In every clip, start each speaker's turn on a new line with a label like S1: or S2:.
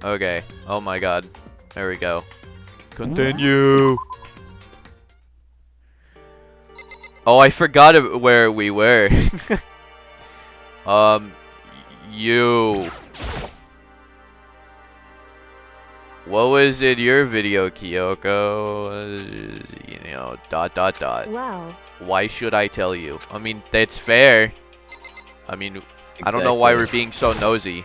S1: Okay. Oh my god. There we go. Continue. Oh, I forgot where we were. um, you. What was in your video, Kyoko? You know, dot dot dot.
S2: Wow.
S1: Why should I tell you? I mean, that's fair. I mean,
S3: Exactly.
S1: I don't know why we're being so nosy.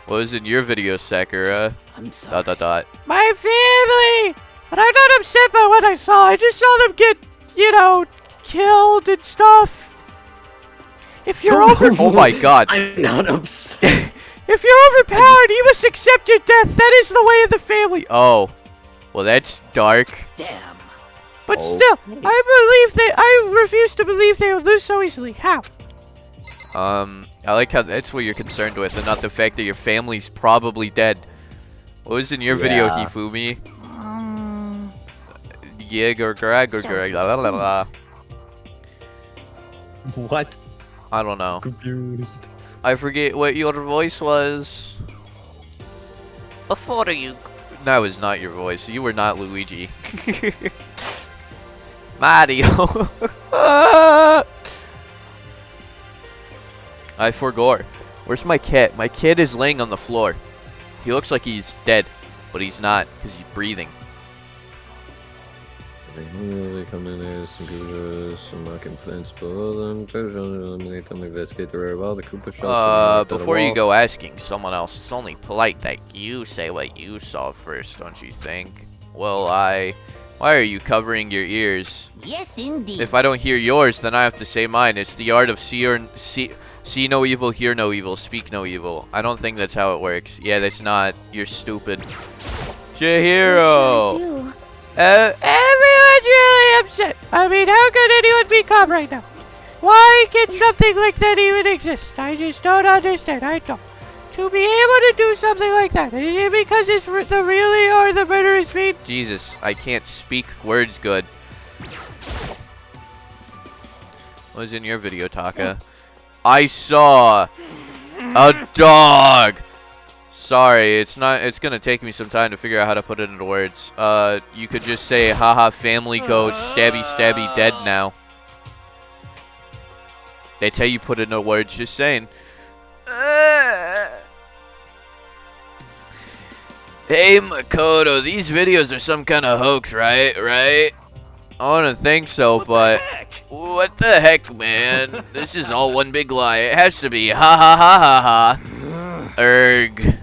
S1: What was in your video, Sakura?
S2: I'm sorry.
S1: Dot dot dot. My family! And I'm not upset by what I saw. I just saw them get, you know, killed and stuff. If you're oh my god.
S3: I'm not upset.
S1: If you're overpowered, you must accept your death. That is the way of the family. Oh. Well, that's dark.
S2: Damn.
S1: But still, I refuse to believe they will lose so easily. How? I like how that's what you're concerned with, and not the fact that your family's probably dead. What was in your video, Hifumi?
S3: What?
S1: I don't know.
S3: Confused.
S1: I forget what your voice was. Before you... That was not your voice. You were not Luigi. Mario. I forgot. Where's my cat? My kid is laying on the floor. He looks like he's dead, but he's not, because he's breathing.
S3: They come in there, some mocking plants below them. Try to eliminate them, investigate the rare well. The Koopa shots.
S1: Before you go asking someone else, it's only polite that you say what you saw first, don't you think? Well, why are you covering your ears?
S2: Yes, indeed.
S1: If I don't hear yours, then I have to say mine. It's the art of see no evil, hear no evil, speak no evil. I don't think that's how it works. Yeah, that's not. You're stupid. Chihiro!
S2: What should I do?
S1: Everyone's really upset. I mean, how could anyone be calm right now? Why can something like that even exist? I just don't understand. I don't. To be able to do something like that, is it because it's the really or the murderous mean? Jesus, I can't speak words good. What was in your video, Taka? I saw a dog. Sorry, it's gonna take me some time to figure out how to put it into words. You could just say, haha, family goat, stabby, stabby, dead now. That's how you put it into words, just saying. Hey, Makoto, these videos are some kind of hoax, right? I don't think so, but... What the heck, man? This is all one big lie. It has to be. Ha ha ha ha ha. Erg.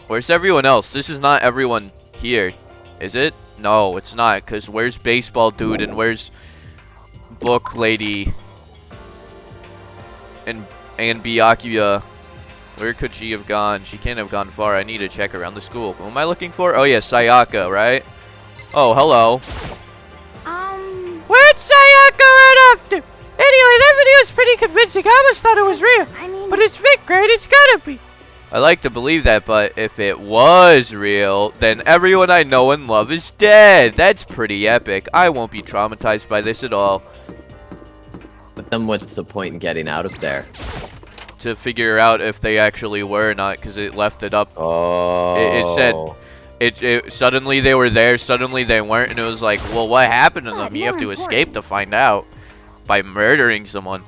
S1: Where's everyone else? This is not everyone here, is it? No, it's not, because where's Baseball Dude and where's Book Lady and Byakuya? Where could she have gone? She can't have gone far. I need to check around the school. Who am I looking for? Oh yeah, Sayaka, right? Oh, hello. Where'd Sayaka run off to? Anyway, that video is pretty convincing. I almost thought it was real. But it's fake, right? It's gotta be. I like to believe that, but if it was real, then everyone I know and love is dead. That's pretty epic. I won't be traumatized by this at all.
S3: But then what's the point in getting out of there?
S1: To figure out if they actually were or not, because it left it up.
S3: Oh.
S1: It said... It suddenly they were there, suddenly they weren't, and it was like, well, what happened to them? You have to escape to find out by murdering someone.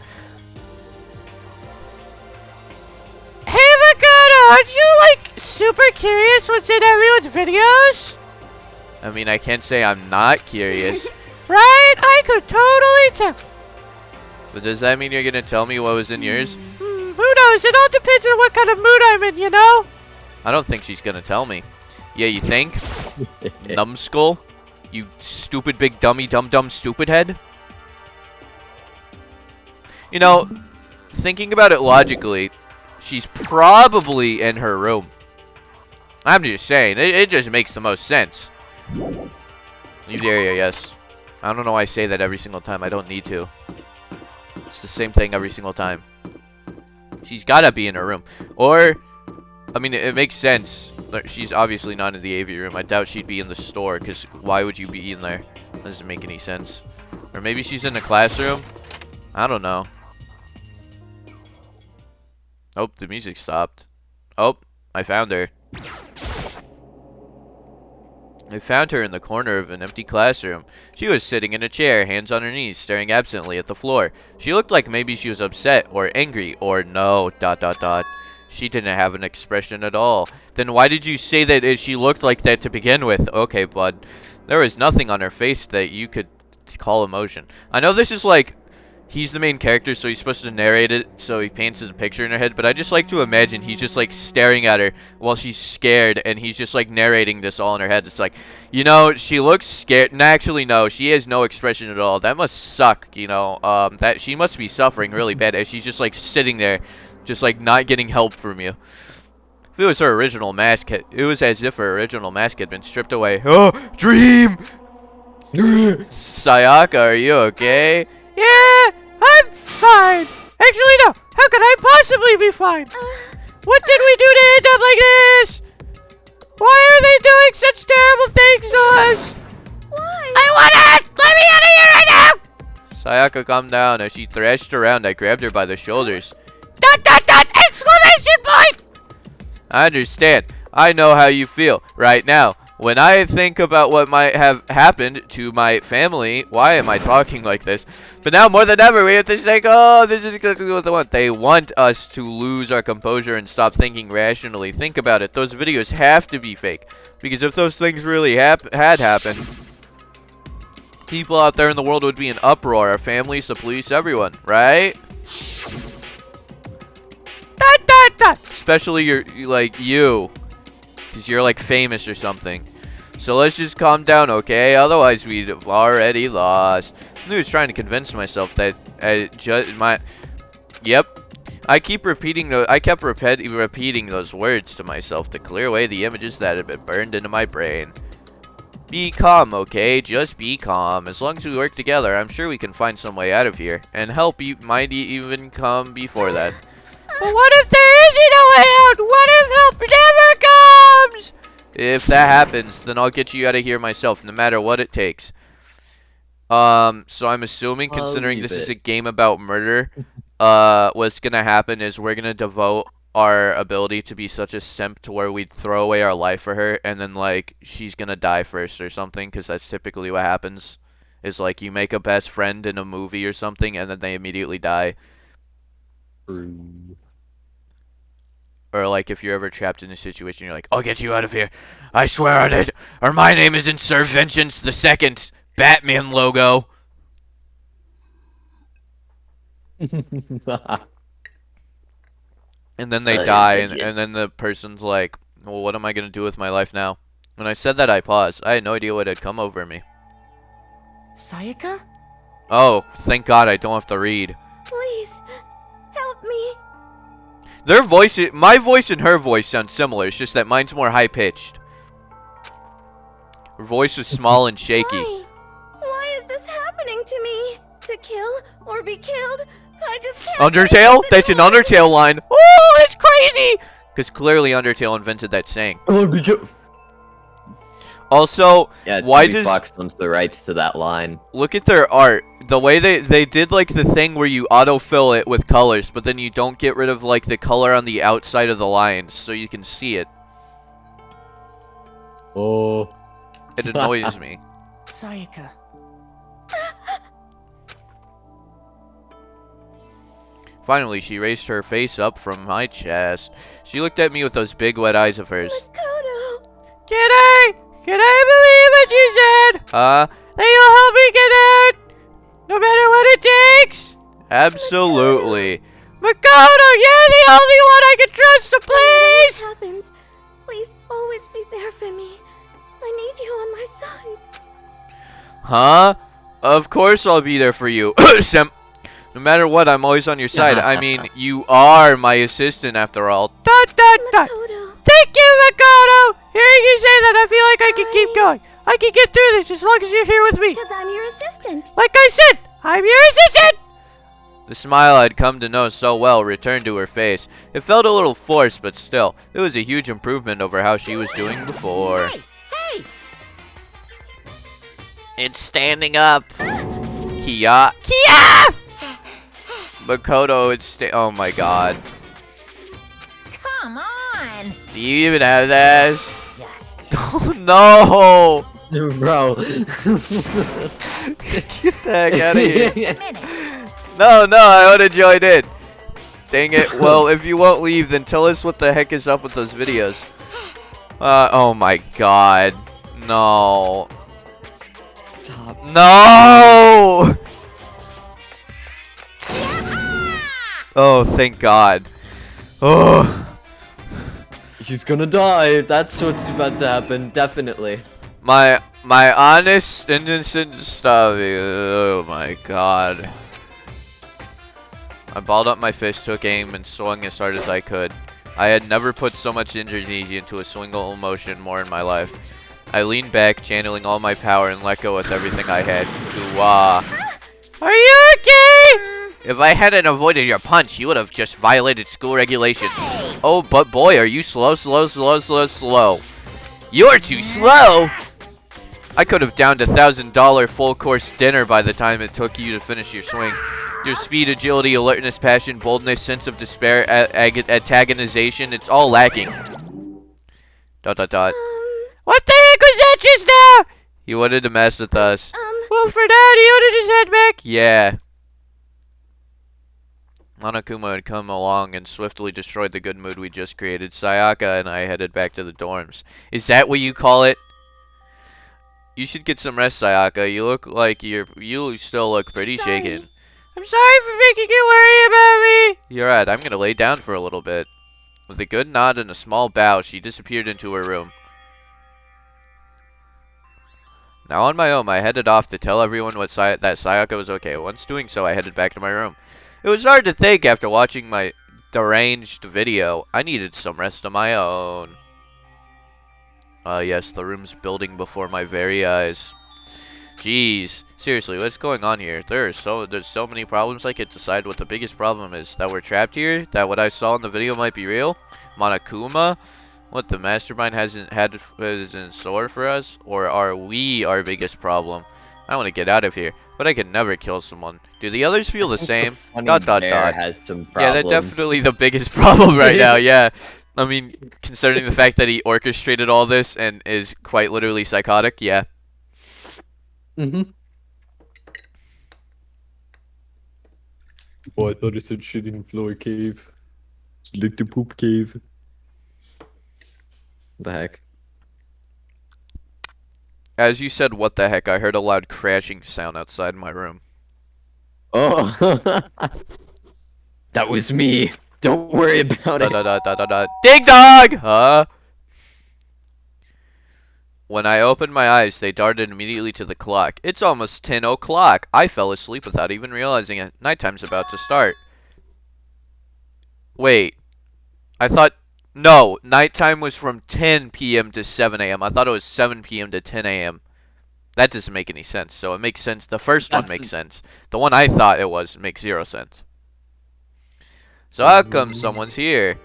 S1: Hey, Makoto, aren't you, like, super curious what's in everyone's videos? I mean, I can't say I'm not curious. Right? I could totally tell. But does that mean you're gonna tell me what was in yours? Who knows? It all depends on what kind of mood I'm in, you know? I don't think she's gonna tell me. Yeah, you think? Numbskull? You stupid big dummy dumb stupid head? You know, thinking about it logically, she's probably in her room. I'm just saying, it just makes the most sense. Leave the area, yes. I don't know why I say that every single time. I don't need to. It's the same thing every single time. She's gotta be in her room. Or... I mean, it makes sense. She's obviously not in the AV room. I doubt she'd be in the store, because why would you be in there? That doesn't make any sense. Or maybe she's in the classroom? I don't know. Oh, the music stopped. Oh, I found her. I found her in the corner of an empty classroom. She was sitting in a chair, hands on her knees, staring absently at the floor. She looked like maybe she was upset or angry or no, ... She didn't have an expression at all. Then why did you say that she looked like that to begin with? Okay, bud. There was nothing on her face that you could call emotion. I know this is like, he's the main character, so he's supposed to narrate it, so he paints a picture in her head, but I just like to imagine he's just like staring at her while she's scared, and he's just like narrating this all in her head. It's like, you know, she looks scared. No, actually, no, she has no expression at all. That must suck, you know, that she must be suffering really bad as she's just like sitting there, just like not getting help from you. If it was her original mask, it was as if her original mask had been stripped away. Oh, dream! Sayaka, are you okay? Yeah, I'm fine. Actually, no. How could I possibly be fine? What did we do to end up like this? Why are they doing such terrible things to us?
S2: Why?
S1: I want out! Let me out of here right now! Sayaka calmed down. As she thrashed around, I grabbed her by the shoulders. ... Exclamation point! I understand. I know how you feel right now. When I think about what might have happened to my family, why am I talking like this? But now more than ever, we have to think, oh, this is exactly what they want. They want us to lose our composure and stop thinking rationally. Think about it. Those videos have to be fake. Because if those things really had happened, people out there in the world would be in uproar. Our families, the police, everyone, right? Especially you. Because you're like famous or something. So let's just calm down, okay? Otherwise we'd have already lost. I was trying to convince myself that Yep. I kept repeating those words to myself to clear away the images that had been burned into my brain. Be calm, okay? Just be calm. As long as we work together, I'm sure we can find some way out of here. And help might even come before that. But what if there isn't a way out? What if help never comes? If that happens, then I'll get you out of here myself, no matter what it takes. So I'm assuming, considering this is a game about murder, what's gonna happen is we're gonna devote our ability to be such a simp to where we'd throw away our life for her, and then, like, she's gonna die first or something, because that's typically what happens. Is, like, you make a best friend in a movie or something, and then they immediately die. Or, like, if you're ever trapped in a situation, you're like, I'll get you out of here. I swear on it. Or my name isn't Sir Vengeance the Second. Batman logo. And then they die, and then the person's like, well, what am I going to do with my life now? When I said that, I paused. I had no idea what had come over me.
S2: Sayaka?
S1: Oh, thank God I don't have to read.
S2: Please, help me.
S1: Their voice, my voice and her voice sound similar. It's just that mine's more high-pitched. Her voice is small and shaky.
S2: Why is this happening to me? To kill or be killed? I just can't.
S1: Undertale? That's an Undertale line. Oh, it's crazy! Because clearly Undertale invented that saying. Also,
S3: yeah,
S1: why
S3: does Fox owns the rights to that line?
S1: Look at their art. The way they did, like, the thing where you autofill it with colors, but then you don't get rid of, like, the color on the outside of the lines, so you can see it.
S3: Oh.
S1: It annoys me.
S2: Sayaka.
S1: Finally, she raised her face up from my chest. She looked at me with those big wet eyes of hers.
S2: Makoto.
S1: Can I believe what you said? That you'll help me get out, no matter what it takes? Absolutely. Makoto, you're the only one I can trust, so please!
S2: Whatever happens, please always be there for me. I need you on my side.
S1: Huh? Of course I'll be there for you, Sem. No matter what, I'm always on your side. I mean, you are my assistant after all.
S2: Makoto.
S1: Thank you, Makoto! Hearing you say that, I feel like I can keep going. I can get through this as long as you're here with me.
S2: Because I'm your assistant.
S1: Like I said, I'm your assistant! The smile I'd come to know so well returned to her face. It felt a little forced, but still, it was a huge improvement over how she was doing before.
S2: Hey!
S1: It's standing up. Kia! Makoto, it's oh my god.
S2: Come on!
S1: Do you even have this? Oh no!
S3: Bro.
S1: Get the heck out of here.
S4: Just a minute.
S1: No, I would have joined in. Dang it. Well, if you won't leave, then tell us what the heck is up with those videos. Oh my god. No.
S3: Stop.
S1: No! Oh, thank god. Oh.
S3: He's gonna die. That's what's about to happen. Definitely.
S1: My honest, innocent stuff. Oh my god. I balled up my fist, took aim, and swung as hard as I could. I had never put so much energy into a single motion more in my life. I leaned back, channeling all my power, and let go with everything I had. Ooh-wah. Are you okay? If I hadn't avoided your punch, you would have just violated school regulations. Oh, but boy, are you slow. You're too slow! I could have downed $1,000 full-course dinner by the time it took you to finish your swing. Your speed, agility, alertness, passion, boldness, sense of despair, antagonization, it's all lacking. ... What the heck was that just now? He wanted to mess with us. Well, for that, he wanted his head back? Yeah. Monokuma had come along and swiftly destroyed the good mood we just created. Sayaka and I headed back to the dorms. Is that what you call it? You should get some rest, Sayaka. You look like you still look pretty shaken. I'm sorry for making you worry about me. You're right. I'm gonna lay down for a little bit. With a good nod and a small bow, she disappeared into her room. Now on my own, I headed off to tell everyone that Sayaka was okay. Once doing so, I headed back to my room. It was hard to think after watching my deranged video. I needed some rest of my own. Yes, the room's building before my very eyes. Jeez, seriously, what's going on here? There's so many problems. I can't decide what the biggest problem is. That we're trapped here? That what I saw in the video might be real? Monokuma? What the mastermind is in store for us? Or are we our biggest problem? I want to get out of here, but I can never kill someone. Do the others feel the same? ...
S3: Has some problems.
S1: Yeah, they're definitely the biggest problem right now, yeah. I mean, considering the fact that he orchestrated all this and is quite literally psychotic, yeah.
S3: Oh, I thought it said shitting floor cave. Lick the poop cave. The heck?
S1: As you said, what the heck, I heard a loud crashing sound outside my room.
S3: Oh, that was me. Don't worry about it.
S1: Ding dong! Huh? When I opened my eyes, they darted immediately to the clock. It's almost 10 o'clock. I fell asleep without even realizing it. Nighttime's about to start. Wait. I thought... No, nighttime was from 10 p.m. to 7 a.m. I thought it was 7 p.m. to 10 a.m. That doesn't make any sense. So it makes sense. The first one makes sense. The one I thought it was makes 0 sense. So how come someone's here?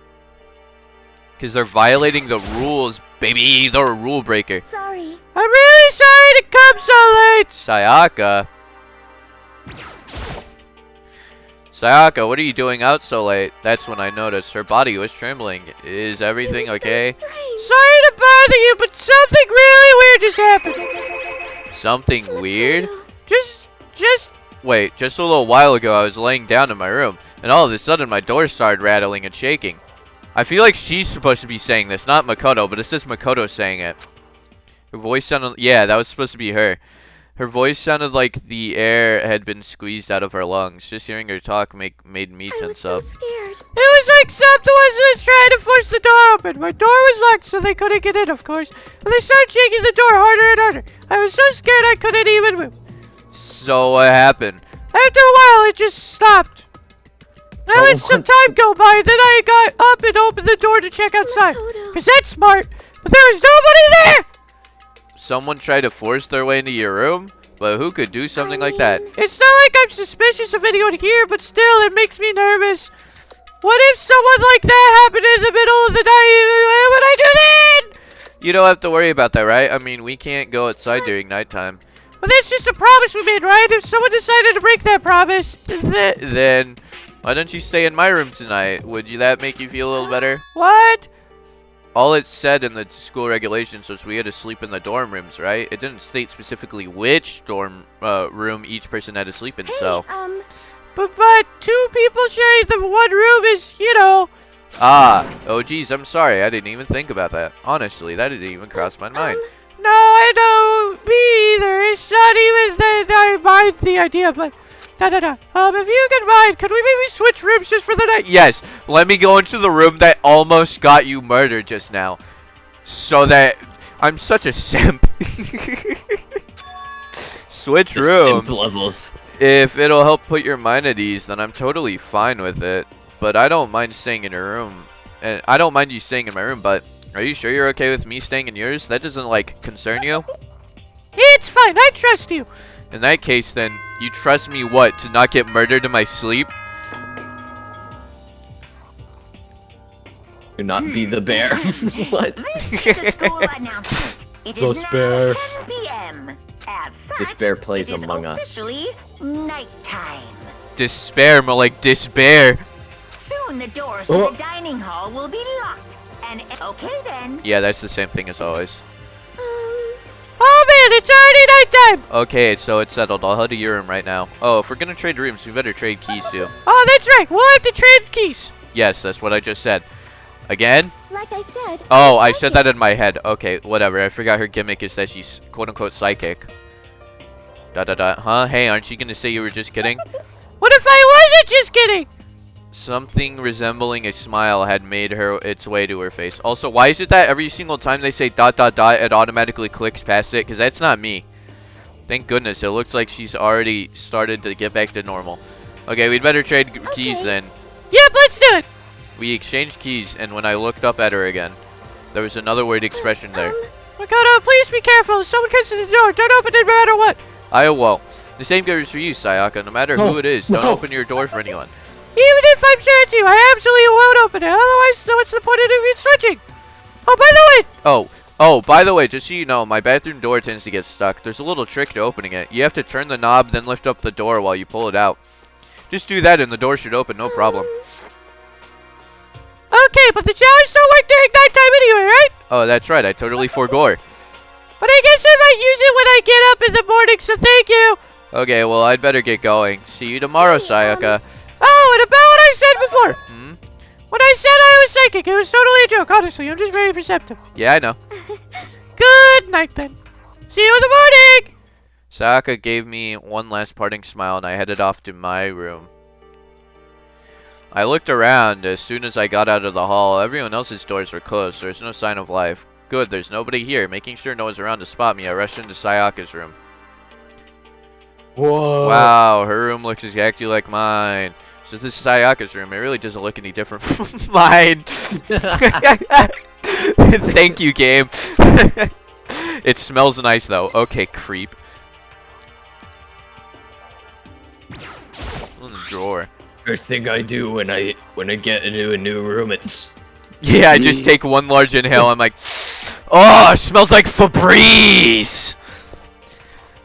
S1: Because they're violating the rules, baby. They're a rule breaker.
S2: Sorry.
S1: I'm really sorry to come so late. Sayaka. Sayaka, what are you doing out so late? That's when I noticed her body was trembling. Is everything okay?
S2: So strange.
S1: Sorry to bother you, but something really weird just happened. Something weird? Wait, just a little while ago I was laying down in my room, and all of a sudden my door started rattling and shaking. I feel like she's supposed to be saying this, not Makoto, but it says Makoto saying it. Her voice sounded... Yeah, that was supposed to be her. Her voice sounded like the air had been squeezed out of her lungs. Just hearing her talk made me tense up.
S2: I was so scared.
S1: It was like something was trying to force the door open. My door was locked, so they couldn't get in, of course. And they started shaking the door harder and harder. I was so scared I couldn't even move. So what happened? After a while, it just stopped. I let some time go by, then I got up and opened the door to check outside. Because that's smart. But there was nobody there! Someone tried to force their way into your room? But who could do something like that? It's not like I'm suspicious of anyone here, but still, it makes me nervous. What if someone like that happened in the middle of the night? What would I do then? You don't have to worry about that, right? I mean, we can't go outside during nighttime. But that's just a promise we made, right? If someone decided to break that promise, then why don't you stay in my room tonight? Would that make you feel a little better? What? all it said in the school regulations was we had to sleep in the dorm rooms, right? It didn't state specifically which dorm room each person had to sleep in, so. But 2 people sharing the one room is, you know. Oh geez, I'm sorry. I didn't even think about that. Honestly, that didn't even cross my mind. No, I don't. Me either. It's not even that I mind the idea, but. If you can mind, could we maybe switch rooms just for the night? Yes. Let me go into the room that almost got you murdered just now. So that I'm such a simp. Switch rooms.
S3: Simp levels.
S1: If it'll help put your mind at ease, then I'm totally fine with it. But I don't mind staying in your room. And I don't mind you staying in my room, but are you sure you're okay with me staying in yours? That doesn't, like, concern you? It's fine. I trust you. In that case, then, you trust me what? To not get murdered in my sleep?
S3: Do not be the bear. What?
S4: So spare.
S3: Despair plays among us.
S4: Nighttime.
S1: Despair, more like despair.
S4: Soon the doors to the dining hall will be locked. And okay then.
S1: Yeah, that's the same thing as always. Oh man, it's already nighttime! Okay, so it's settled. I'll head to your room right now. Oh, if we're gonna trade rooms, we better trade keys too. Oh, that's right. We'll have to trade keys. Yes, that's what I just said. Again?
S2: Like I said.
S1: Oh, I said that in my head. Okay, whatever. I forgot her gimmick is that she's quote-unquote psychic. Huh? Hey, aren't you gonna say you were just kidding? What if I wasn't just kidding? Something resembling a smile had made its way to her face. Also, why is it that every single time they say ... it automatically clicks past it? Because that's not me. Thank goodness. It looks like she's already started to get back to normal. Okay, we'd better trade keys then. Yep, let's do it! We exchanged keys, and when I looked up at her again, there was another weird expression there. Makoto, please be careful. If someone comes to the door, don't open it no matter what. I won't. The same goes for you, Sayaka. No matter who it is, don't open your door for anyone. Even if I'm sure it's you, I absolutely won't open it. Otherwise, what's the point of even switching? Oh, by the way! Oh, by the way, just so you know, my bathroom door tends to get stuck. There's a little trick to opening it. You have to turn the knob, then lift up the door while you pull it out. Just do that and the door should open, no problem. Okay, but the showers don't work during nighttime anyway, right? Oh, that's right. I totally forgot. But I guess I might use it when I get up in the morning, so thank you. Okay, well, I'd better get going. See you tomorrow, Sayaka. Oh, and about what I said before. When I said I was psychic, it was totally a joke. Honestly, I'm just very perceptive. Yeah, I know. Good night, then. See you in the morning. Sayaka gave me one last parting smile, and I headed off to my room. I looked around. As soon as I got out of the hall, everyone else's doors were closed. There's no sign of life. Good, there's nobody here. Making sure no one's around to spot me, I rushed into Sayaka's room.
S3: Whoa.
S1: Wow, her room looks exactly like mine. So this is Sayaka's room. It really doesn't look any different from mine. Thank you, game. It smells nice, though. Okay, creep. In the drawer.
S3: First thing I do when I get into a new room, it's...
S1: Yeah, I just take one large inhale. I'm like, oh, it smells like Febreze.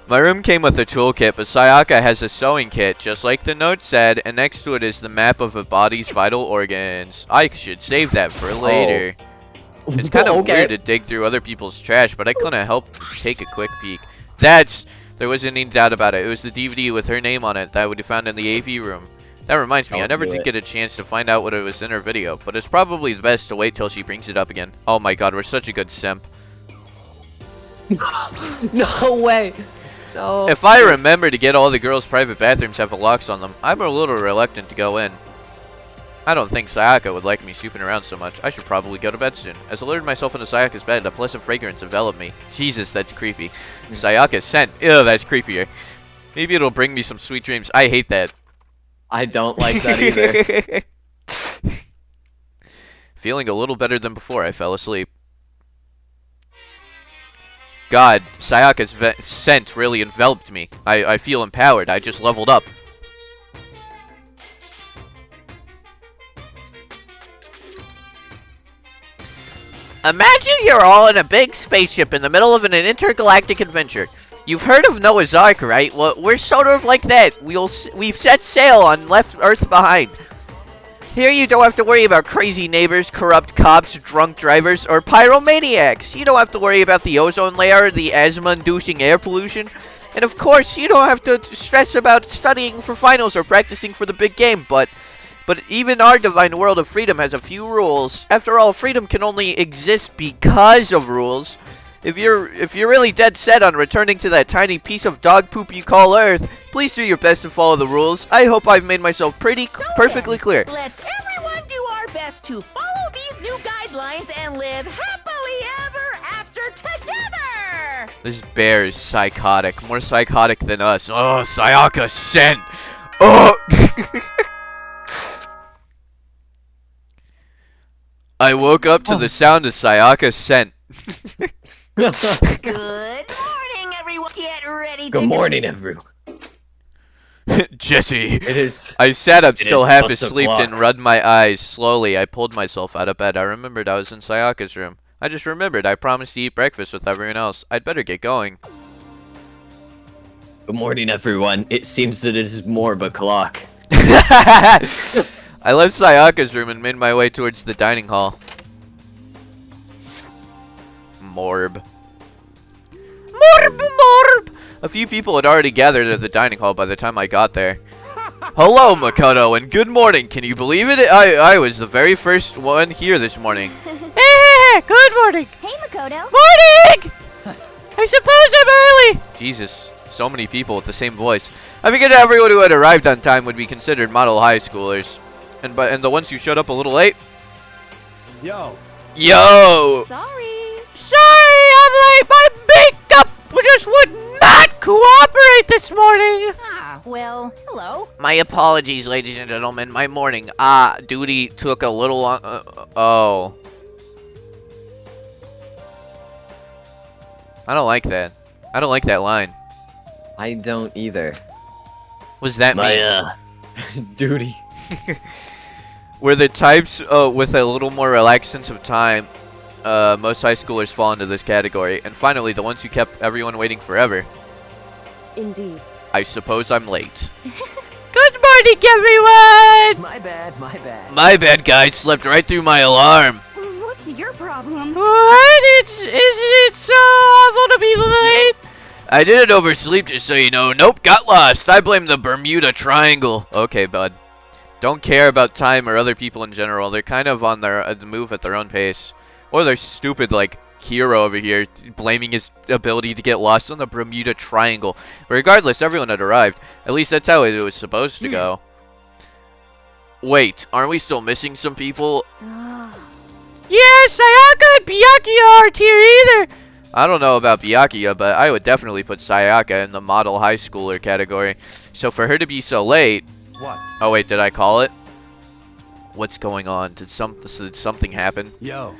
S1: My room came with a toolkit, but Sayaka has a sewing kit, just like the note said, and next to it is the map of a body's vital organs. I should save that for later. It's kind of weird to dig through other people's trash, but I couldn't help but take a quick peek. There wasn't any doubt about it. It was the DVD with her name on it that would be found in the AV room. That reminds me, I never did get a chance to find out what it was in her video, but it's probably best to wait till she brings it up again. Oh my god, we're such a good simp.
S3: No way! No.
S1: If I remember to get all the girls' private bathrooms have locks on them, I'm a little reluctant to go in. I don't think Sayaka would like me snooping around so much. I should probably go to bed soon. As I lured myself into Sayaka's bed, a pleasant fragrance enveloped me. Jesus, that's creepy. Sayaka's scent. Ew, that's creepier. Maybe it'll bring me some sweet dreams. I hate that.
S3: I don't like that either.
S1: Feeling a little better than before, I fell asleep. God, Sayaka's scent really enveloped me. I feel empowered. I just leveled up. Imagine you're all in a big spaceship in the middle of an intergalactic adventure. You've heard of Noah's Ark, right? Well, we're sort of like that. We've set sail on left Earth behind. Here you don't have to worry about crazy neighbors, corrupt cops, drunk drivers, or pyromaniacs. You don't have to worry about the ozone layer, the asthma-inducing air pollution. And of course, you don't have to stress about studying for finals or practicing for the big game, but even our divine world of freedom has a few rules. After all, freedom can only exist because of rules. If you're really dead set on returning to that tiny piece of dog poop you call Earth, please do your best to follow the rules. I hope I've made myself perfectly clear.
S5: Let's everyone do our best to follow these new guidelines and live happily ever after together!
S1: This bear is psychotic. More psychotic than us. Oh, Sayaka sent! Oh! I woke up to the sound of Sayaka scent.
S4: Good morning, everyone. Get ready to
S3: Good morning, everyone.
S1: Jesse.
S3: It is.
S1: I sat up
S3: it
S1: still
S3: is
S1: half
S3: plus
S1: asleep
S3: o'clock.
S1: and rubbed my eyes. Slowly, I pulled myself out of bed. I remembered I was in Sayaka's room. I just remembered I promised to eat breakfast with everyone else. I'd better get going.
S3: Good morning, everyone. It seems that it is more of a clock.
S1: I left Sayaka's room and made my way towards the dining hall. Morb. A few people had already gathered at the dining hall by the time I got there. Hello, Makoto, and good morning. Can you believe it? I was the very first one here this morning. Good morning.
S2: Hey, Makoto.
S1: Morning! I suppose I'm early. Jesus, so many people with the same voice. I figured everyone who had arrived on time would be considered model high schoolers. And the ones who showed up a little late? Yo!
S2: Sorry.
S1: Sorry, I'm late. My makeup just would not cooperate this morning.
S5: Ah, well, hello.
S1: My apologies, ladies and gentlemen. My morning duty took a little long. Oh. I don't like that. I don't like that line.
S3: I don't either.
S1: Was that me?
S3: Duty.
S1: Were the types with a little more relaxed sense of time, most high schoolers fall into this category. And finally, the ones who kept everyone waiting forever.
S2: Indeed.
S1: I suppose I'm late. Good morning, everyone!
S6: My bad, my bad.
S1: My bad, guys. Slept right through my alarm.
S2: What's your problem?
S1: What? Is it so awful to be late? I didn't oversleep, just so you know. Nope, got lost. I blame the Bermuda Triangle. Okay, bud. Don't care about time or other people in general. They're kind of on the move at their own pace. Or they're stupid like Hero over here, blaming his ability to get lost on the Bermuda Triangle. But regardless, everyone had arrived. At least that's how it was supposed to go. Wait, aren't we still missing some people? Yeah, Sayaka and Byakuya aren't here either. I don't know about Byakuya, but I would definitely put Sayaka in the model high schooler category. So for her to be so late...
S6: What?
S1: Oh wait, did I call it? What's going on? Did something happen?
S6: Yo.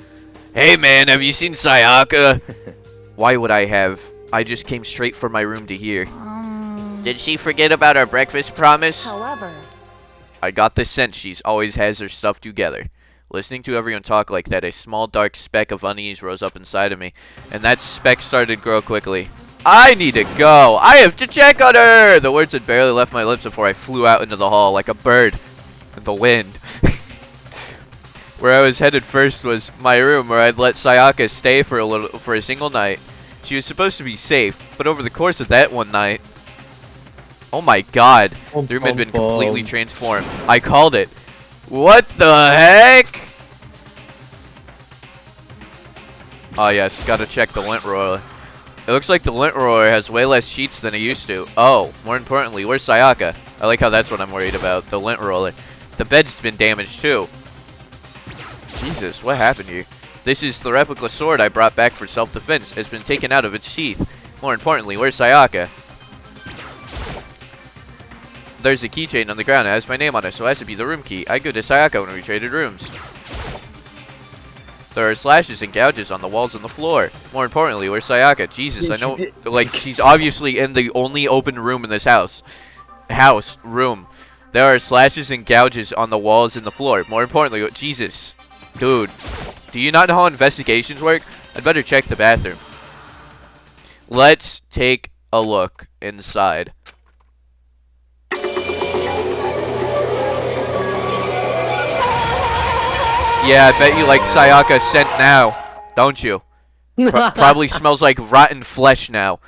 S1: Hey man, have you seen Sayaka? Why would I have? I just came straight from my room to here. Did she forget about our breakfast promise?
S2: However,
S1: I got the sense she's always has her stuff together. Listening to everyone talk like that, a small dark speck of unease rose up inside of me, and that speck started to grow quickly. I need to go! I have to check on her! The words had barely left my lips before I flew out into the hall like a bird in the wind. Where I was headed first was my room, where I'd let Sayaka stay for a single night. She was supposed to be safe, but over the course of that one night... Oh my god, the room had been completely transformed. I called it. What the heck? Oh yes, gotta check the lint roller. It looks like the lint roller has way less sheets than it used to. Oh, more importantly, where's Sayaka? I like how that's what I'm worried about, the lint roller. The bed's been damaged too. Jesus, what happened here? This is the replica sword I brought back for self-defense. It's been taken out of its sheath. More importantly, where's Sayaka? There's a keychain on the ground. It has my name on it, so it has to be the room key. I go to Sayaka when we traded rooms. There are slashes and gouges on the walls and the floor. More importantly, where's Sayaka? Jesus, I know, like, she's obviously in the only open room in this house. Room. There are slashes and gouges on the walls and the floor. More importantly, Jesus. Dude, do you not know how investigations work? I'd better check the bathroom. Let's take a look inside. Yeah, I bet you like Sayaka's scent now, don't you? Probably smells like rotten flesh now.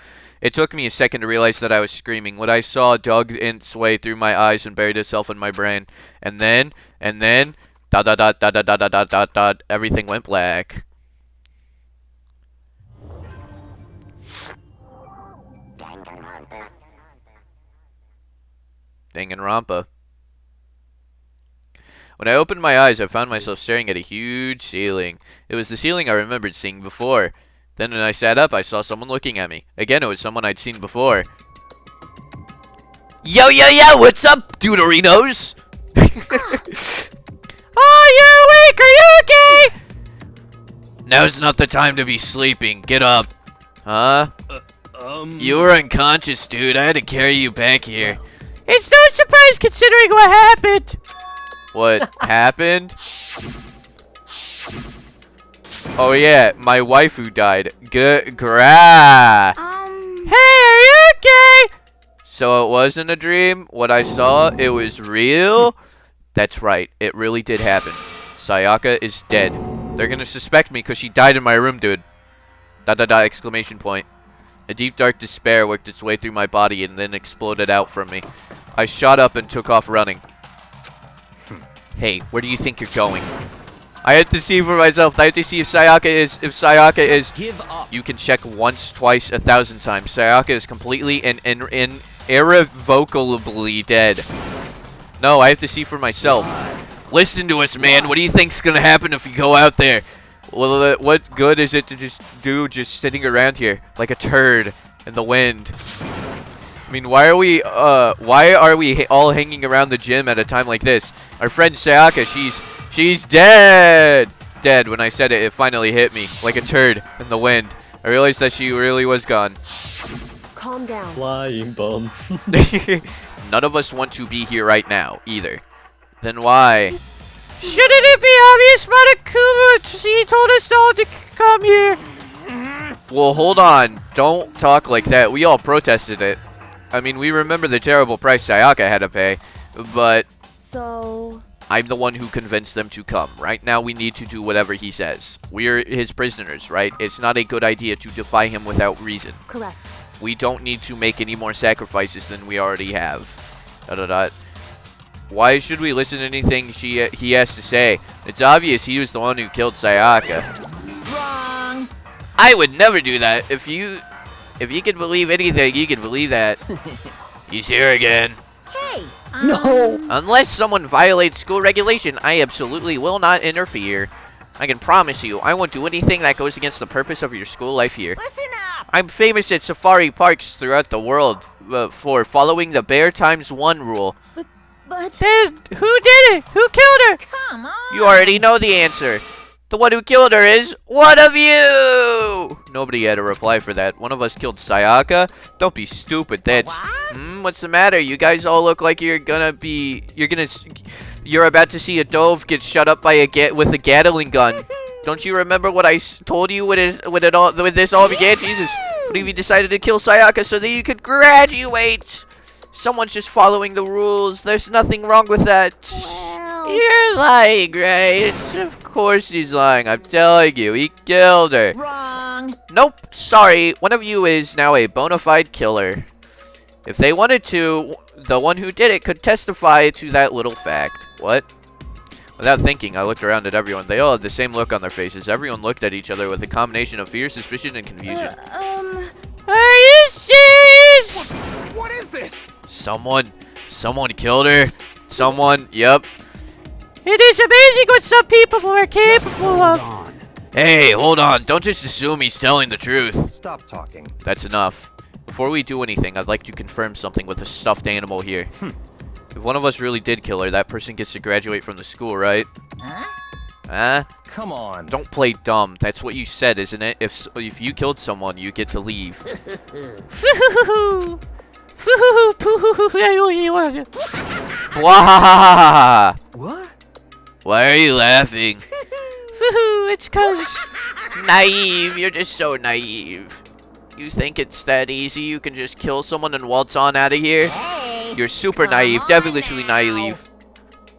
S1: It took me a second to realize that I was screaming. What I saw dug its way through my eyes and buried itself in my brain. And then, dot dot dot dot dot dot dot dot dot, everything went black. Danganronpa. When I opened my eyes, I found myself staring at a huge ceiling. It was the ceiling I remembered seeing before. Then when I sat up, I saw someone looking at me. Again, it was someone I'd seen before. Yo, yo, yo, what's up, Deuterinos? Oh, you're awake, are you okay? Now's not the time to be sleeping. Get up. Huh? You were unconscious, dude. I had to carry you back here. It's no surprise considering what happened. What happened? Oh yeah, my waifu died. Hey, are you okay? So it wasn't a dream? What I saw, it was real? That's right, it really did happen. Sayaka is dead. They're gonna suspect me because she died in my room, dude. Dot dot dot, exclamation point. A deep dark despair worked its way through my body and then exploded out from me. I shot up and took off running. Hey, where do you think you're going? I have to see for myself. I have to see if Sayaka is.
S6: Give up.
S1: You can check once, twice, 1,000 times. Sayaka is completely and irrevocably dead. No, I have to see for myself. Listen to us, man. What do you think's gonna happen if you go out there? Well, what good is it to just sitting around here like a turd in the wind? I mean, why are we all hanging around the gym at a time like this? Our friend Sayaka, she's dead. Dead. When I said it, it finally hit me like a turd in the wind. I realized that she really was gone.
S2: Calm down.
S3: Flying bum.
S1: None of us want to be here right now, either. Then why? Shouldn't it be obvious, Makoto? He told us all to come here. Well, hold on. Don't talk like that. We all protested it. I mean, we remember the terrible price Sayaka had to pay, but
S2: So...
S1: I'm the one who convinced them to come. Right now, we need to do whatever he says. We're his prisoners, right? It's not a good idea to defy him without reason.
S2: Correct.
S1: We don't need to make any more sacrifices than we already have. Dot dot dot. Why should we listen to anything he has to say? It's obvious he was the one who killed Sayaka.
S5: Wrong.
S1: I would never do that. If you can believe anything, you can believe that. He's here again.
S5: Hey.
S3: No.
S1: Unless someone violates school regulation, I absolutely will not interfere. I can promise you, I won't do anything that goes against the purpose of your school life here.
S5: Listen up.
S1: I'm famous at safari parks throughout the world for following the Bear ×1 rule.
S2: But...
S1: Who did it? Who killed her?
S5: Come on.
S1: You already know the answer. The one who killed her is one of you! Nobody had a reply for that. One of us killed Sayaka? Don't be stupid. That's... what's the matter? You guys all look like you're about to see a dove get shut up by with a Gatling gun. Don't you remember what I told you when this all began? Jesus. What if you decided to kill Sayaka so that you could graduate? Someone's just following the rules. There's nothing wrong with that.
S2: Well...
S1: You're lying, right? Of course he's lying. I'm telling you, he killed her.
S5: Wrong.
S1: Nope, sorry. One of you is now a bona fide killer. If they wanted to, the one who did it could testify to that little fact. What? Without thinking, I looked around at everyone. They all had the same look on their faces. Everyone looked at each other with a combination of fear, suspicion, and confusion. Are you serious?
S6: What is this?
S1: Someone killed her. Yep. It is amazing what some people are capable of. Hey, hold on. Don't just assume he's telling the truth.
S6: Stop talking.
S1: That's enough. Before we do anything, I'd like to confirm something with the stuffed animal here. If one of us really did kill her, that person gets to graduate from the school, right? Huh?
S6: Come on.
S1: Don't play dumb. That's what you said, isn't it? If you killed someone, you get to leave. Blah.
S6: What?
S1: Why are you laughing? It's 'cause naive. You're just so naive. You think it's that easy? You can just kill someone and waltz on out of here?
S5: Hey.
S1: You're super naive. Devilishly naive.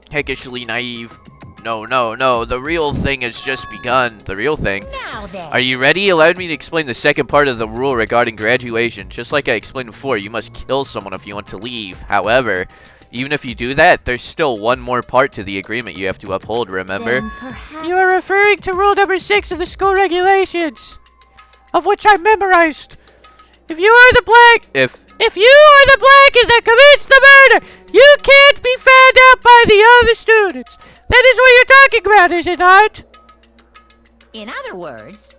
S1: Heckishly naive. No, no, no. The real thing has just begun. The real thing.
S5: Now then.
S1: Are you ready? Allow me to explain the second part of the rule regarding graduation. Just like I explained before, you must kill someone if you want to leave. However, even if you do that, there's still one more part to the agreement you have to uphold, remember?
S2: Then perhaps...
S1: You are referring to rule number 6 of the school regulations, of which I memorized. If you are the black... If you are the blanket that commits the murder, you can't be found out by the other students. That is what you're talking about, is it not?
S5: In other words,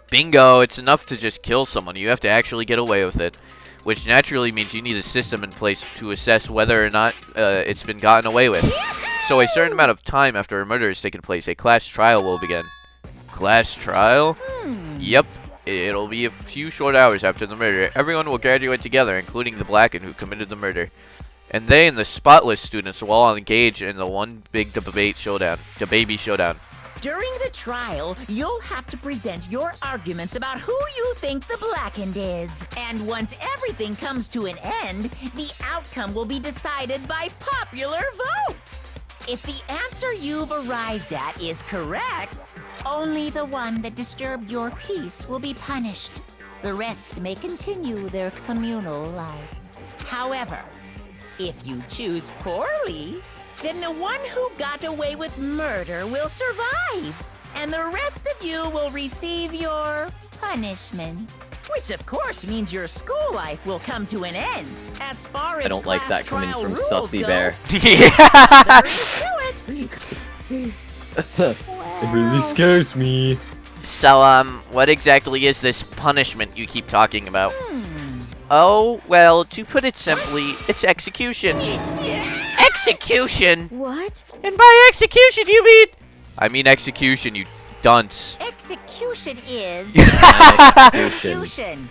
S1: Bingo, it's enough to just kill someone. You have to actually get away with it. Which naturally means you need a system in place to assess whether or not it's been gotten away with. So a certain amount of time after a murder has taken place, a class trial will begin. Class trial? Yep. It'll be a few short hours after the murder. Everyone will graduate together, including the Blacken who committed the murder. And they and the spotless students will all engage in the one big debate showdown. The baby showdown.
S5: during the trial, you'll have to present your arguments about who you think the blackened is. And once everything comes to an end, the outcome will be decided by popular vote. If the answer you've arrived at is correct, only the one that disturbed your peace will be punished. The rest may continue their communal life. However, if you choose poorly, then the one who got away with murder will survive, and the rest of you will receive your punishment. Which, of course, means your school life will come to an end. As far as
S3: I don't like
S5: class
S3: that coming
S5: trial
S3: from
S5: rules
S3: Sussy
S5: go,
S3: Bear.
S5: there is to it.
S3: It really scares me.
S1: So, what exactly is this punishment you keep talking about? Oh, well, to put it simply, it's execution. Execution?
S2: What?
S1: And by execution, you mean... I mean execution, you dunce.
S5: Execution is
S3: Execution.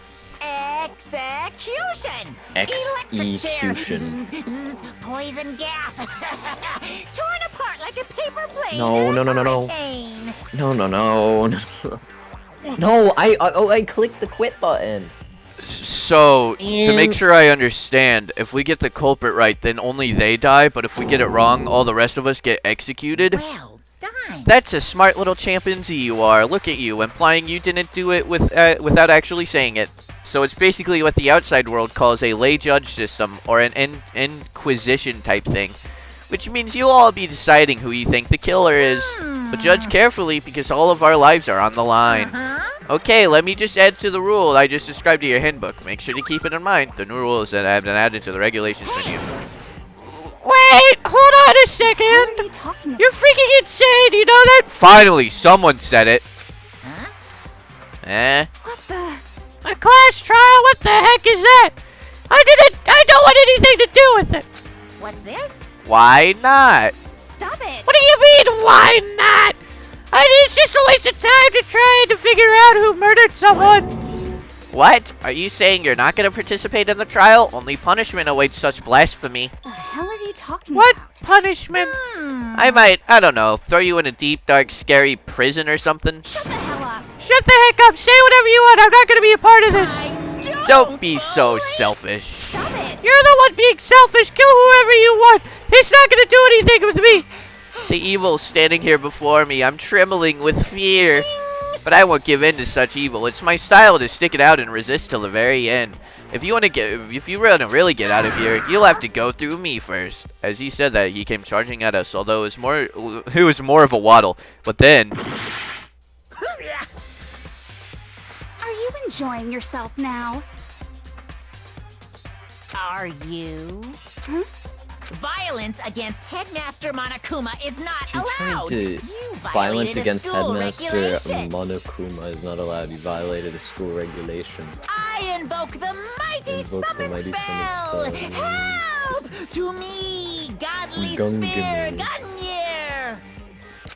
S5: Execution.
S3: Execution.
S5: Poison gas. Torn apart like a paper plane.
S3: No,
S5: in
S3: no,
S5: a
S3: no, no, no.
S5: hurricane.
S3: No, I clicked the quit button.
S1: So, to make sure I understand, if we get the culprit right, then only they die, but if we get it wrong, all the rest of us get executed?
S5: Well done.
S1: That's a smart little chimpanzee you are. Look at you, implying you didn't do it without actually saying it. So it's basically what the outside world calls a lay judge system, or an inquisition type thing. Which means you'll all be deciding who you think the killer is. But judge carefully, because all of our lives are on the line. Okay, let me just add to the rule I just described to your handbook. Make sure to keep it in mind. The new rules that have been added to the regulations menu. Wait! Hold on a second!
S2: What are you talking about?
S1: You're freaking insane, you know that? Finally, someone said it.
S5: Huh?
S1: Eh?
S2: What the?
S1: A class trial? What the heck is that? I don't want anything to do with it.
S5: What's this?
S1: Why not?
S2: Stop it!
S1: What do you mean, why not? It's just a waste of time to try to figure out who murdered someone. What? Are you saying you're not going to participate in the trial? Only punishment awaits such blasphemy.
S2: The hell are you talking
S1: What
S2: about?
S1: punishment? I might, I don't know, throw you in a deep, dark, scary prison or something.
S2: Shut the hell up!
S1: Shut the heck up! Say whatever you want! I'm not going to be a part of this!
S5: I
S1: Don't be so selfish.
S2: Stop it!
S1: You're the one being selfish! Kill whoever you want! It's not going to do anything with me! The evil standing here before me. I'm trembling with fear. But I won't give in to such evil. It's my style to stick it out and resist till the very end. If you want to really get out of here, you'll have to go through me first. As he said that, he came charging at us, although it was more of a waddle. But then,
S2: Are you enjoying yourself now?
S5: Are you?
S2: Huh?
S5: Violence against Headmaster Monokuma is not
S3: You're trying
S5: allowed.
S3: to
S5: You
S3: violence
S5: violated a
S3: against
S5: school
S3: Headmaster
S5: regulation.
S3: Monokuma is not allowed. You violated a school regulation.
S5: I invoke the mighty
S3: Invoke the
S5: summon
S3: mighty
S5: spell.
S3: summon spell.
S5: Help to me, godly
S3: Gungnir.
S5: spear, Gungnir.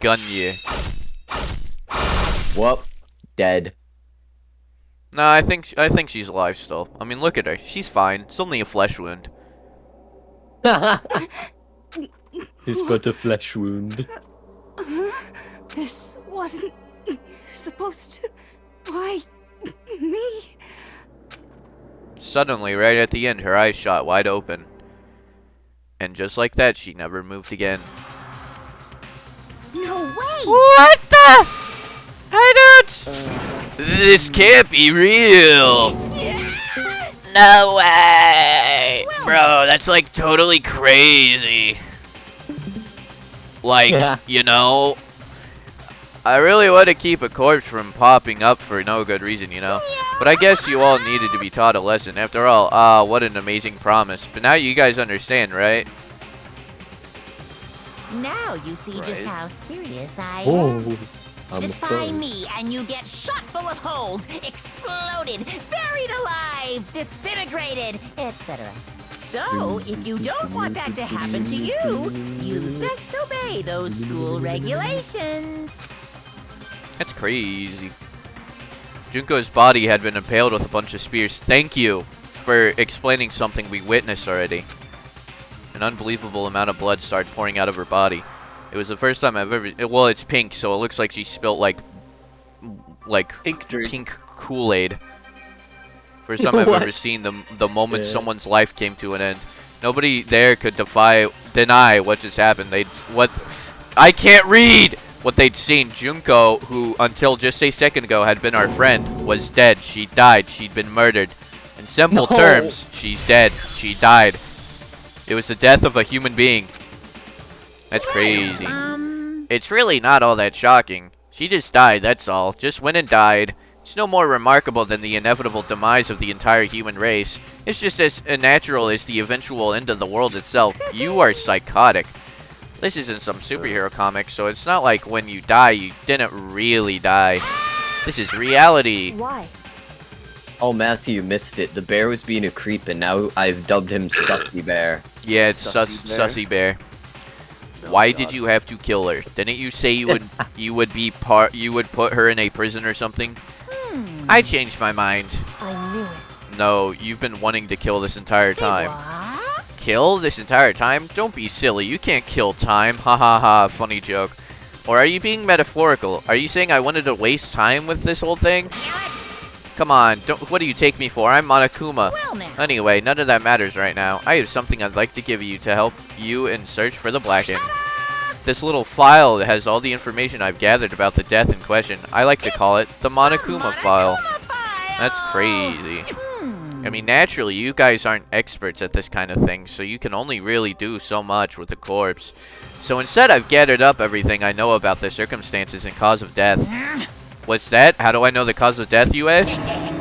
S1: Gunye.
S3: Whoop. Dead.
S1: No, I think she's alive still. I mean, look at her. She's fine. It's only a flesh wound.
S3: It's but a flesh wound.
S2: This wasn't supposed to... Why? Me?
S1: Suddenly, right at the end, her eyes shot wide open. And just like that, she never moved again.
S2: No.
S5: way!
S1: What the? I don't. This can't be real. No way, bro. That's like totally crazy. Like,
S3: Yeah.
S1: you know, I really want to keep a corpse from popping up for no good reason, you know. But I guess you all needed to be taught a lesson. After all, what an amazing promise. But now you guys understand, right?
S5: Now you see just
S1: Right.
S5: how serious I am.
S3: I'm a
S5: Defy
S3: stone.
S5: me and you get shot full of holes, exploded, buried alive, disintegrated, etc. So, if you don't want that to happen to you, you'd best obey those school regulations.
S1: That's crazy. Junko's body had been impaled with a bunch of spears. Thank you for explaining something we witnessed already. An unbelievable amount of blood started pouring out of her body. It was the first time I've ever... Well, it's pink, so it looks like she spilt, like pink Kool-Aid. First time I've
S3: What?
S1: ever seen the moment
S3: Yeah.
S1: someone's life came to an end. Nobody there could deny what just happened. I can't read! What they'd seen. Junko, who until just a second ago had been our friend, was dead. She died. She'd been murdered. In simple
S3: No.
S1: terms, she's dead. She died. It was the death of a human being. That's crazy. It's really not all that shocking. She just died, that's all. Just went and died. It's no more remarkable than the inevitable demise of the entire human race. It's just as unnatural as the eventual end of the world itself. You are psychotic. This isn't some superhero comic, so it's not like when you die, you didn't really die. This is reality.
S2: Why?
S3: Oh, Matthew, you missed it. The bear was being a creep, and now I've dubbed him Sucky Bear.
S1: Yeah, it's
S6: Sussy bear.
S1: Sussy Bear. Why did you have to kill her? Didn't you say you would you would put her in a prison or something? I changed my mind.
S2: I knew it.
S1: No, you've been wanting to kill this entire
S5: Say
S1: time.
S5: what?
S1: Kill this entire time? Don't be silly. You can't kill time. Ha ha ha. Funny joke. Or are you being metaphorical? Are you saying I wanted to waste time with this whole thing? Come on. What do you take me for? I'm Monokuma.
S5: Well now.
S1: Anyway, none of that matters right now. I have something I'd like to give you to help you in search for the Blackened. This little file has all the information I've gathered about the death in question. I like to call it the Monokuma file. That's crazy. I mean, naturally, you guys aren't experts at this kind of thing, so you can only really do so much with a corpse. So instead, I've gathered up everything I know about the circumstances and cause of death. What's that? How do I know the cause of death, you ask?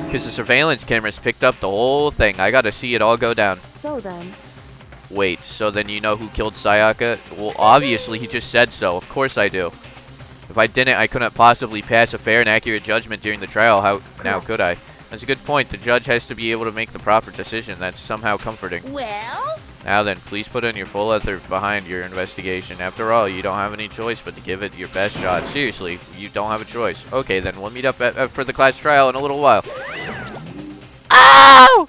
S1: Because the surveillance cameras picked up the whole thing. I gotta see it all go down.
S2: So then,
S1: Wait, so then you know who killed Sayaka? Well, obviously, he just said so. Of course I do. If I didn't, I couldn't possibly pass a fair and accurate judgment during the trial. How now could I? That's a good point. The judge has to be able to make the proper decision. That's somehow comforting.
S5: Well,
S1: Now then, please put in your full effort behind your investigation. After all, you don't have any choice but to give it your best shot. Seriously, you don't have a choice. Okay, then we'll meet up for the class trial in a little while. Ow!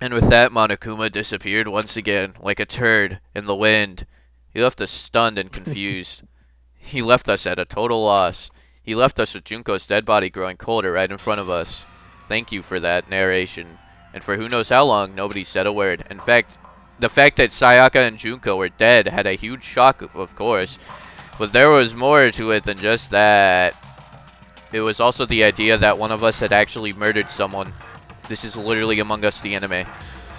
S1: And with that, Monokuma disappeared once again, like a turd in the wind. He left us stunned and confused. He left us at a total loss. He left us with Junko's dead body growing colder right in front of us. Thank you for that narration. And for who knows how long, nobody said a word. In fact, the fact that Sayaka and Junko were dead had a huge shock, of course. But there was more to it than just that. It was also the idea that one of us had actually murdered someone. This is literally Among Us the anime.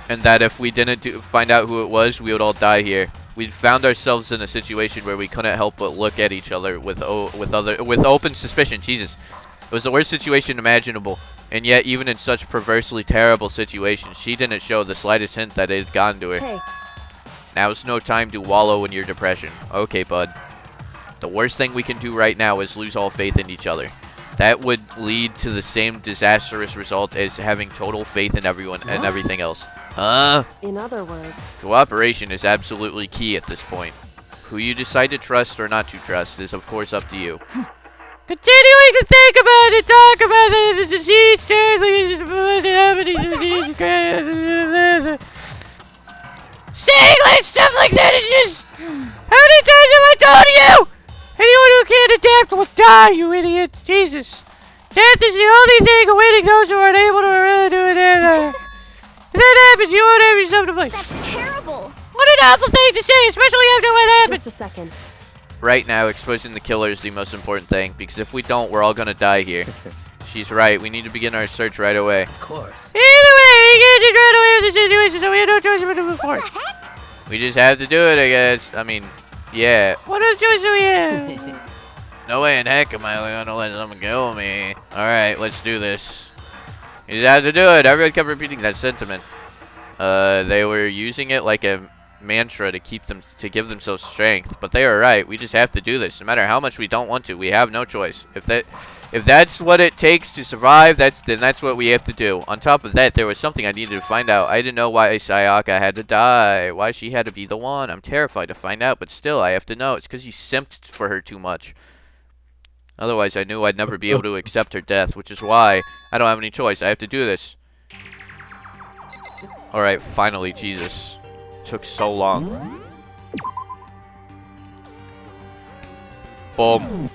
S1: And that if we didn't find out who it was, we would all die here. We found ourselves in a situation where we couldn't help but look at each other with open suspicion. Jesus. It was the worst situation imaginable. And yet, even in such perversely terrible situations, she didn't show the slightest hint that it had gotten to her.
S2: hey,
S1: Now's no time to wallow in your depression. Okay, bud. The worst thing we can do right now is lose all faith in each other. That would lead to the same disastrous result as having total faith in everyone and everything else. Huh?
S2: in other words,
S1: Cooperation is absolutely key at this point. Who you decide to trust or not to trust is of course up to you. Continuing to think about it, talk about the disease, saying stuff like that is just... How many times have I told you? Anyone who can't adapt will die, you idiot. Jesus. Death is the only thing awaiting those who aren't able to really do it. If that happens, you won't have yourself to blame.
S2: that's terrible.
S1: What an awful thing to say, especially after what happened.
S2: Just a second.
S1: right now, exposing the killer is the most important thing, because if we don't, we're all gonna die here. She's right. We need to begin our search right away.
S5: Of course.
S1: Either way, we can't just run away with the situation, so we have no choice but to move forward. We just have to do it, I guess. I mean, yeah. What other choice do we have? No way in heck am I gonna let someone kill me. Alright, let's do this. You just have to do it. Everyone kept repeating that sentiment. They were using it like a mantra to give themselves strength, but they were right. We just have to do this, no matter how much we don't want to. We have no choice. If that's what it takes to survive, then that's what we have to do. On top of that, there was something I needed to find out. I didn't know why Sayaka had to die, why she had to be the one. I'm terrified to find out, but still, I have to know. It's because you simped for her too much. Otherwise, I knew I'd never be able to accept her death, which is why I don't have any choice. I have to do this. Alright, finally, Jesus. Took so long. Boom.